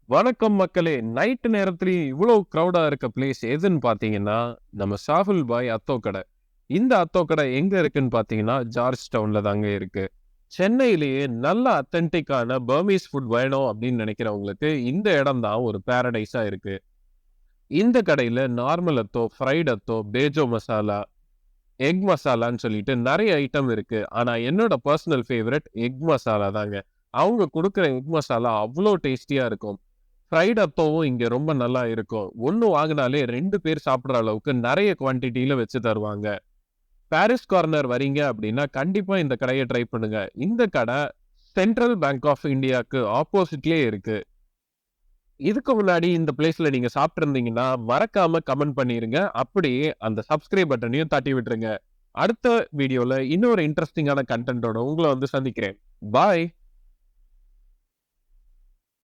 வணக்கம் மக்களே! நைட் நேரத்திலயும் இவ்ளோ கிரவுடா இருக்க பிளேஸ் எதுன்னு பார்த்தீங்கன்னா, நம்ம ஷாகுல் பாய் அத்தோ கடை. இந்த அத்தோ கடை எங்க இருக்குன்னு பார்த்தீங்கன்னா, ஜார்ஜ் டவுன்ல தாங்க இருக்கு. சென்னையிலேயே நல்ல அத்தென்டிக்கான பர்மீஸ் ஃபுட் வேணும் அப்படின்னு நினைக்கிறவங்களுக்கு, இந்த இடம் தான் ஒரு பாரடைஸா இருக்கு. இந்த கடையில normal atho, fried atho, bejo masala, egg மசாலான்னு சொல்லிட்டு நெறைய ஐட்டம் இருக்கு. ஆனா என்னோட பெர்சனல் ஃபேவரைட் எக் மசாலா தாங்க. அவங்க குடுக்குற எக் மசாலா அவ்ளோ டேஸ்டியா இருக்கும். ஃப்ரைட் அப்பவும் இங்க ரொம்ப நல்லா இருக்கும். 1 வாங்குனாலே 2 பேர் சாப்பிடுற அளவுக்கு நெறைய குவான்டிட்டில வச்சு தருவாங்க. பாரிஸ் கார்னர் வரீங்க அப்டின்னா, கண்டிப்பா இந்த கடைய ட்ரை பண்ணுங்க. இந்த கடை சென்ட்ரல் பேங்க் ஆஃப் இந்தியாக்கு ஆப்போசிட்லயே இருக்கு. இதுக்கு முன்னாடி இந்த பிளேஸ்ல நீங்க சாப்ட்டிருந்தீங்கன்னா, மறக்காம கமெண்ட் பண்ணிருங்க. அப்படியே அந்த சப்ஸ்கிரைப் பட்டனையும் தட்டி விட்டுருங்க. அடுத்த வீடியோல இன்னொரு இன்ட்ரஸ்டிங்கான கன்டென்ட்டோட உங்கள வந்து சந்திக்கிறேன். பாய்.